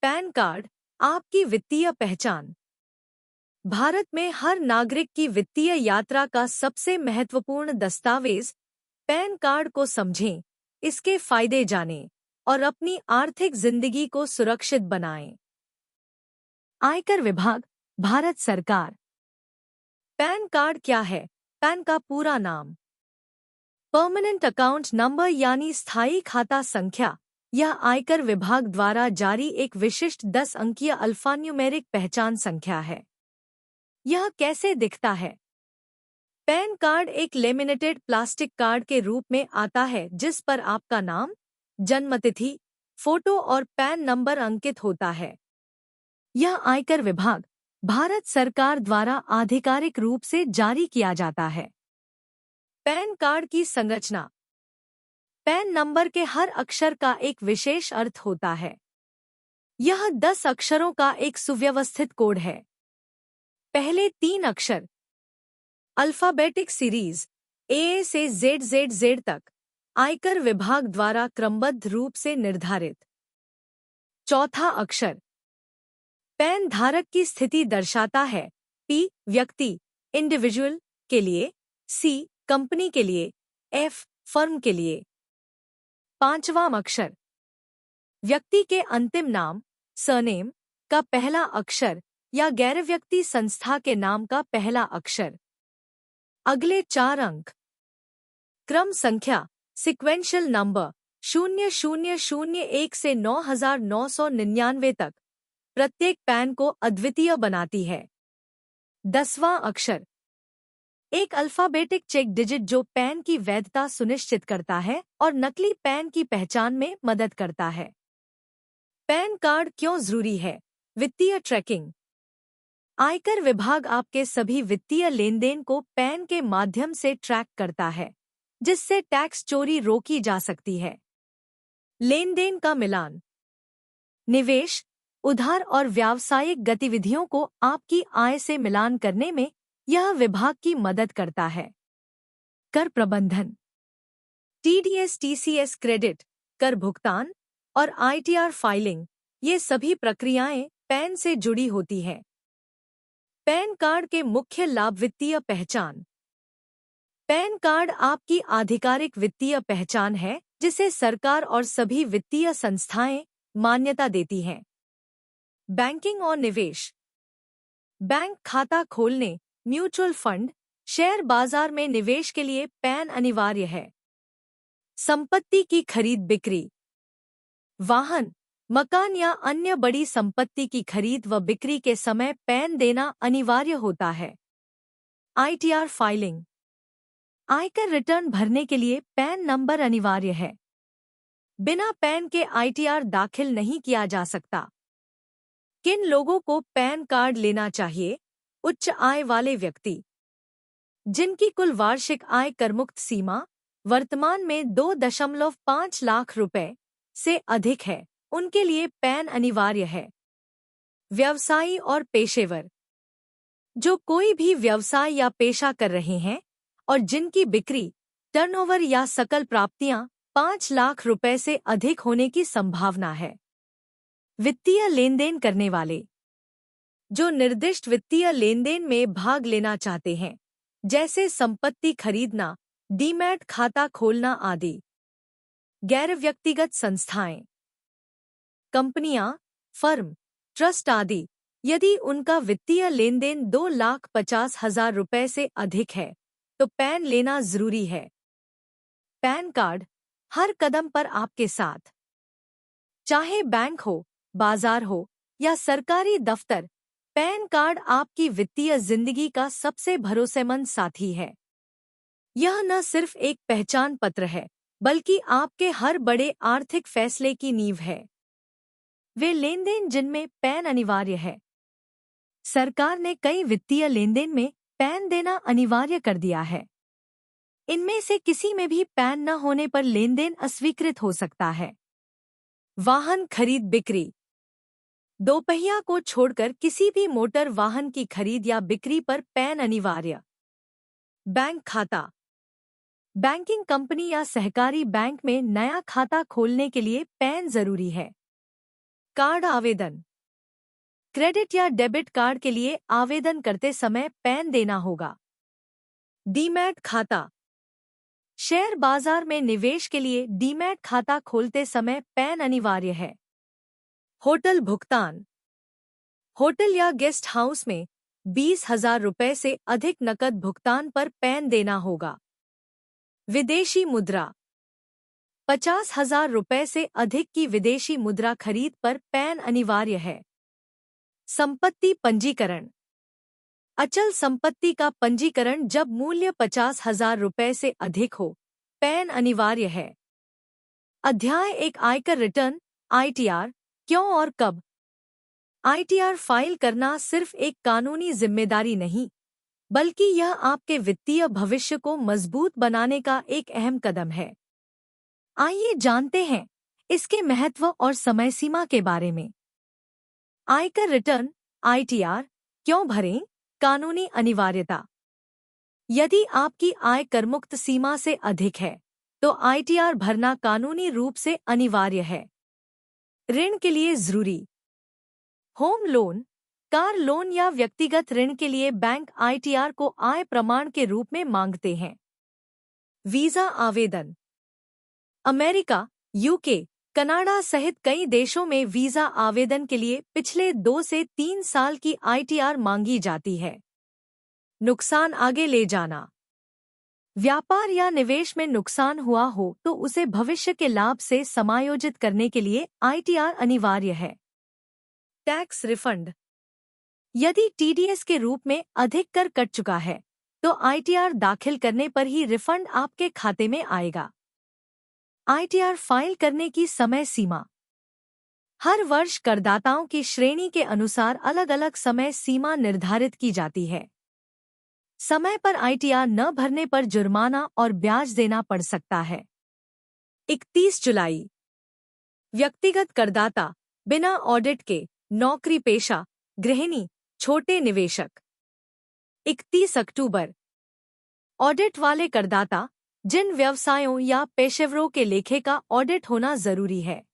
Pan card आपकी वित्तीय पहचान। भारत में हर नागरिक की वित्तीय यात्रा का सबसे महत्वपूर्ण दस्तावेज पैन कार्ड को समझें, इसके फायदे जानें और अपनी आर्थिक जिंदगी को सुरक्षित बनाएं। आयकर विभाग, भारत सरकार। पैन कार्ड क्या है? पैन का पूरा नाम परमानेंट अकाउंट नंबर यानी स्थायी खाता संख्या। यह आयकर विभाग द्वारा जारी एक विशिष्ट 10 अंकीय अल्फान्यूमेरिक पहचान संख्या है। यह कैसे दिखता है? पैन कार्ड एक लेमिनेटेड प्लास्टिक कार्ड के रूप में आता है जिस पर आपका नाम, जन्मतिथि, फोटो और पैन नंबर अंकित होता है। यह आयकर विभाग, भारत सरकार द्वारा आधिकारिक रूप से जारी किया जाता है। पैन कार्ड की संरचना। पैन नंबर के हर अक्षर का एक विशेष अर्थ होता है। यह 10 अक्षरों का एक सुव्यवस्थित कोड है। पहले 3 अक्षर अल्फाबेटिक सीरीज ए से जेड तक आयकर विभाग द्वारा क्रमबद्ध रूप से निर्धारित। चौथा अक्षर पैन धारक की स्थिति दर्शाता है। पी व्यक्ति इंडिविजुअल के लिए, सी कंपनी के लिए, एफ फर्म के लिए। पांचवां अक्षर व्यक्ति के अंतिम नाम, सरनेम का पहला अक्षर या गैर व्यक्ति संस्था के नाम का पहला अक्षर। अगले 4 अंक क्रम संख्या सिक्वेंशियल नंबर 0001 से 9999 तक प्रत्येक पैन को अद्वितीय बनाती है। 10वां अक्षर एक अल्फाबेटिक चेक डिजिट जो पैन की वैधता सुनिश्चित करता है और नकली पैन की पहचान में मदद करता है। पैन कार्ड क्यों जरूरी है? वित्तीय ट्रैकिंग। आयकर विभाग आपके सभी वित्तीय लेनदेन को पैन के माध्यम से ट्रैक करता है, जिससे टैक्स चोरी रोकी जा सकती है। लेनदेन का मिलान। निवेश, उधार और व्यावसायिक गतिविधियों को आपकी आय से मिलान करने में यह विभाग की मदद करता है। कर प्रबंधन। टीडीएस, टीसीएस क्रेडिट, कर भुगतान और आईटीआर फाइलिंग, ये सभी प्रक्रियाएं पैन से जुड़ी होती हैं। पैन कार्ड के मुख्य लाभ। वित्तीय पहचान। पैन कार्ड आपकी आधिकारिक वित्तीय पहचान है जिसे सरकार और सभी वित्तीय संस्थाएं मान्यता देती हैं। बैंकिंग और निवेश। बैंक खाता खोलने, म्यूचुअल फंड, शेयर बाजार में निवेश के लिए पैन अनिवार्य है। संपत्ति की खरीद बिक्री। वाहन, मकान या अन्य बड़ी संपत्ति की खरीद व बिक्री के समय पैन देना अनिवार्य होता है। ITR filing. आयकर रिटर्न भरने के लिए पैन नंबर अनिवार्य है। बिना पैन के आईटीआर दाखिल नहीं किया जा सकता। किन लोगों को पैन कार्ड लेना चाहिए? उच्च आय वाले व्यक्ति जिनकी कुल वार्षिक आय करमुक्त सीमा वर्तमान में 2.5 लाख रुपए से अधिक है, उनके लिए पैन अनिवार्य है। व्यवसायी और पेशेवर जो कोई भी व्यवसाय या पेशा कर रहे हैं और जिनकी बिक्री, टर्नओवर या सकल प्राप्तियां 5 लाख रुपए से अधिक होने की संभावना है। वित्तीय लेनदेन करने वाले जो निर्दिष्ट वित्तीय लेनदेन में भाग लेना चाहते हैं, जैसे संपत्ति खरीदना, डीमैट खाता खोलना आदि। गैर व्यक्तिगत संस्थाएं, कंपनियां, फर्म, ट्रस्ट आदि, यदि उनका वित्तीय लेनदेन 2,50,000 रुपए से अधिक है तो पैन लेना जरूरी है। पैन कार्ड हर कदम पर आपके साथ, चाहे बैंक हो, बाजार हो या सरकारी दफ्तर, पैन कार्ड आपकी वित्तीय जिंदगी का सबसे भरोसेमंद साथी है। यह न सिर्फ एक पहचान पत्र है, बल्कि आपके हर बड़े आर्थिक फैसले की नींव है। वे लेनदेन जिनमें पैन अनिवार्य है। सरकार ने कई वित्तीय लेनदेन में पैन देना अनिवार्य कर दिया है। इनमें से किसी में भी पैन न होने पर लेनदेन अस्वीकृत हो सकता है। वाहन खरीद बिक्री। दोपहिया को छोड़कर किसी भी मोटर वाहन की खरीद या बिक्री पर पैन अनिवार्य। बैंक खाता। बैंकिंग कंपनी या सहकारी बैंक में नया खाता खोलने के लिए पैन जरूरी है। कार्ड आवेदन। क्रेडिट या डेबिट कार्ड के लिए आवेदन करते समय पैन देना होगा। डीमैट खाता। शेयर बाजार में निवेश के लिए डीमैट खाता खोलते समय पैन अनिवार्य है। होटल भुगतान। होटल या गेस्ट हाउस में 20,000 रुपए से अधिक नकद भुगतान पर पैन देना होगा। विदेशी मुद्रा। 50,000 रुपए से अधिक की विदेशी मुद्रा खरीद पर पैन अनिवार्य है। संपत्ति पंजीकरण। अचल संपत्ति का पंजीकरण जब मूल्य 50,000 रुपए से अधिक हो, पैन अनिवार्य है। अध्याय 1 आयकर रिटर्न आईटीआर। क्यों और कब? आईटीआर फाइल करना सिर्फ एक कानूनी जिम्मेदारी नहीं, बल्कि यह आपके वित्तीय भविष्य को मजबूत बनाने का एक अहम कदम है। आइए जानते हैं इसके महत्व और समय सीमा के बारे में। आयकर रिटर्न आईटीआर क्यों भरें? कानूनी अनिवार्यता। यदि आपकी आय करमुक्त सीमा से अधिक है, तो आईटीआर भरना कानूनी रूप से अनिवार्य है। ऋण के लिए जरूरी। होम लोन, कार लोन या व्यक्तिगत ऋण के लिए बैंक आईटीआर को आय प्रमाण के रूप में मांगते हैं। वीजा आवेदन। अमेरिका, यूके, कनाडा सहित कई देशों में वीजा आवेदन के लिए पिछले 2 से 3 साल की आईटीआर मांगी जाती है। नुकसान आगे ले जाना। व्यापार या निवेश में नुकसान हुआ हो तो उसे भविष्य के लाभ से समायोजित करने के लिए आईटीआर अनिवार्य है। Tax refund. यदि टीडीएस के रूप में अधिक कर कट चुका है, तो आईटीआर दाखिल करने पर ही रिफंड आपके खाते में आएगा। आईटीआर फाइल करने की समय सीमा। हर वर्ष करदाताओं की श्रेणी के अनुसार अलग अलग समय सीमा निर्धारित की जाती है। समय पर आईटीआर न भरने पर जुर्माना और ब्याज देना पड़ सकता है। 31 जुलाई। व्यक्तिगत करदाता, बिना ऑडिट के, नौकरी पेशा, गृहिणी, छोटे निवेशक। 31 अक्टूबर। ऑडिट वाले करदाता, जिन व्यवसायों या पेशेवरों के लेखे का ऑडिट होना जरूरी है।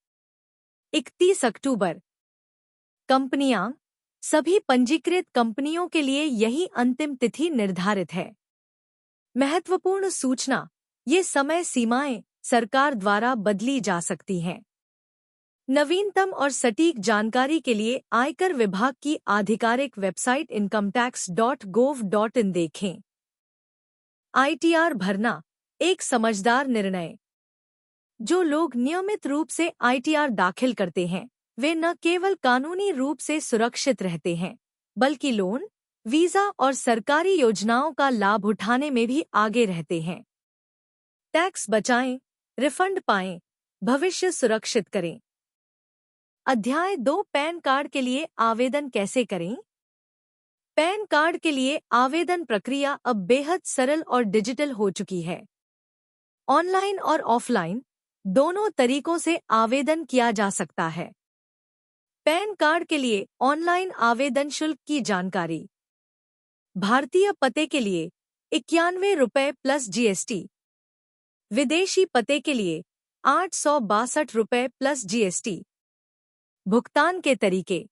31 अक्टूबर। कंपनियां, सभी पंजीकृत कंपनियों के लिए यही अंतिम तिथि निर्धारित है। महत्वपूर्ण सूचना, ये समय सीमाएं सरकार द्वारा बदली जा सकती हैं। नवीनतम और सटीक जानकारी के लिए आयकर विभाग की आधिकारिक वेबसाइट incometax.gov.in देखें। आईटीआर भरना एक समझदार निर्णय। जो लोग नियमित रूप से आईटीआर दाखिल करते हैं, वे न केवल कानूनी रूप से सुरक्षित रहते हैं, बल्कि लोन, वीजा और सरकारी योजनाओं का लाभ उठाने में भी आगे रहते हैं। टैक्स बचाएं, रिफंड पाएं, भविष्य सुरक्षित करें। अध्याय 2 पैन कार्ड के लिए आवेदन कैसे करें? पैन कार्ड के लिए आवेदन प्रक्रिया अब बेहद सरल और डिजिटल हो चुकी है। ऑनलाइन और ऑफलाइन दोनों तरीकों से आवेदन किया जा सकता है। पैन कार्ड के लिए ऑनलाइन आवेदन शुल्क की जानकारी। भारतीय पते के लिए 91 रुपये प्लस जीएसटी। विदेशी पते के लिए 862 रुपये प्लस जीएसटी। भुगतान के तरीके।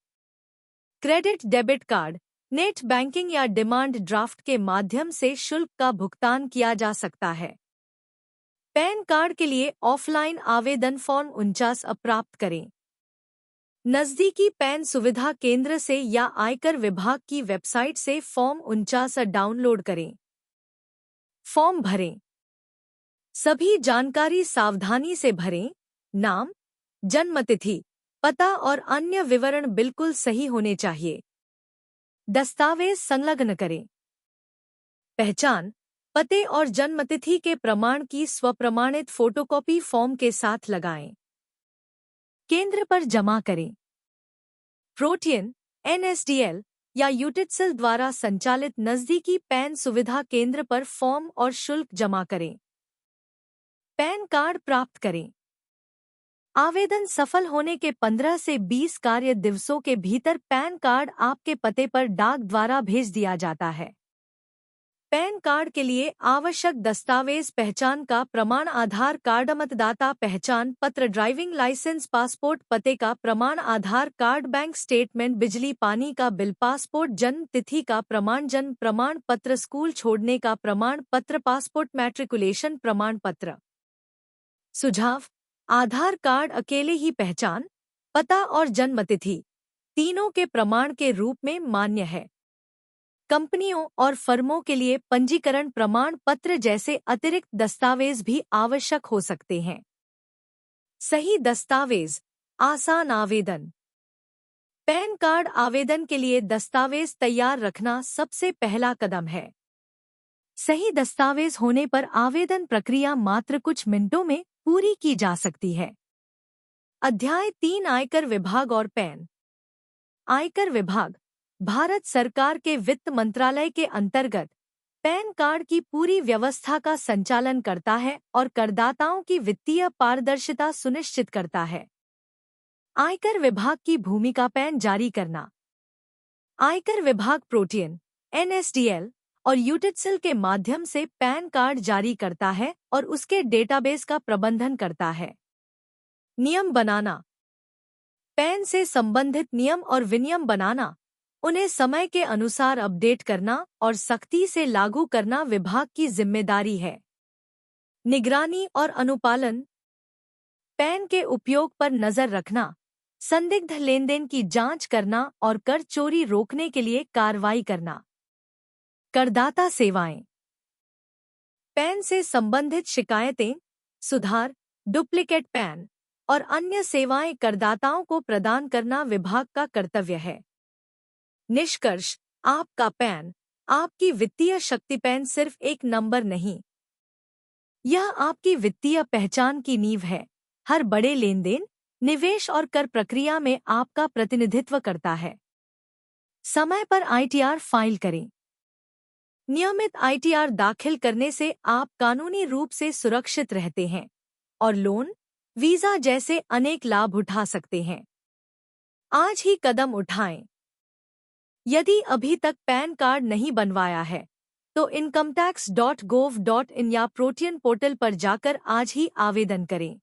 Credit debit card, net banking या डिमांड ड्राफ्ट के माध्यम से शुल्क का भुगतान किया जा सकता है। पैन कार्ड के लिए ऑफलाइन आवेदन फॉर्म 49 प्राप्त करें। नजदीकी पैन सुविधा केंद्र से या आयकर विभाग की वेबसाइट से फॉर्म 49 डाउनलोड करें। फॉर्म भरें। सभी जानकारी सावधानी से भरें। नाम, जन्मतिथि, पता और अन्य विवरण बिल्कुल सही होने चाहिए। दस्तावेज संलग्न करें। पहचान, पते और जन्मतिथि के प्रमाण की स्वप्रमाणित फोटोकॉपी फॉर्म के साथ लगाएं। केंद्र पर जमा करें। प्रोटियन, एनएसडीएल या यूटिट्सल द्वारा संचालित नजदीकी पैन सुविधा केंद्र पर फॉर्म और शुल्क जमा करें। पैन कार्ड प्राप्त करें। आवेदन सफल होने के 15 से 20 कार्य दिवसों के भीतर पैन कार्ड आपके पते पर डाक द्वारा भेज दिया जाता है। पैन कार्ड के लिए आवश्यक दस्तावेज पहचान का प्रमाण आधार कार्ड मतदाता पहचान पत्र ड्राइविंग लाइसेंस पासपोर्ट पते का प्रमाण आधार कार्ड बैंक स्टेटमेंट बिजली पानी का बिल पासपोर्ट जन्म तिथि का प्रमाण जन्म प्रमाण पत्र स्कूल छोड़ने का प्रमाण पत्र पासपोर्ट मैट्रिकुलेशन प्रमाण पत्र। सुझाव: आधार कार्ड अकेले ही पहचान, पता और जन्मतिथि तीनों के प्रमाण के रूप में मान्य है। कंपनियों और फर्मों के लिए पंजीकरण प्रमाण पत्र जैसे अतिरिक्त दस्तावेज भी आवश्यक हो सकते हैं। सही दस्तावेज, आसान आवेदन। पैन कार्ड आवेदन के लिए दस्तावेज तैयार रखना सबसे पहला कदम है। सही दस्तावेज होने पर आवेदन प्रक्रिया मात्र कुछ मिनटों में पूरी की जा सकती है। अध्याय 3 आयकर विभाग और पैन। आयकर विभाग भारत सरकार के वित्त मंत्रालय के अंतर्गत पैन कार्ड की पूरी व्यवस्था का संचालन करता है और करदाताओं की वित्तीय पारदर्शिता सुनिश्चित करता है। आयकर विभाग की भूमिका पैन जारी करना। आयकर विभाग प्रोटियन, एनएसडीएल और यूटिटसिल के माध्यम से पैन कार्ड जारी करता है और उसके डेटाबेस का प्रबंधन करता है। नियम बनाना। पैन से संबंधित नियम और विनियम बनाना, उन्हें समय के अनुसार अपडेट करना और सख्ती से लागू करना विभाग की जिम्मेदारी है। निगरानी और अनुपालन। पैन के उपयोग पर नजर रखना, संदिग्ध लेनदेन की जांच करना और कर चोरी रोकने के लिए कार्रवाई करना। करदाता सेवाएं। पैन से संबंधित शिकायतें, सुधार, डुप्लीकेट पैन और अन्य सेवाएं करदाताओं को प्रदान करना विभाग का कर्तव्य है। निष्कर्ष: आपका पैन, आपकी वित्तीय शक्ति। पैन सिर्फ एक नंबर नहीं, यह आपकी वित्तीय पहचान की नींव है। हर बड़े लेनदेन, निवेश और कर प्रक्रिया में आपका प्रतिनिधित्व करता है। समय पर आईटीआर फाइल करें। नियमित आईटीआर दाखिल करने से आप कानूनी रूप से सुरक्षित रहते हैं और लोन, वीजा जैसे अनेक लाभ उठा सकते हैं। आज ही कदम उठाएं। यदि अभी तक पैन कार्ड नहीं बनवाया है तो incometax.gov.in या प्रोटियन पोर्टल पर जाकर आज ही आवेदन करें।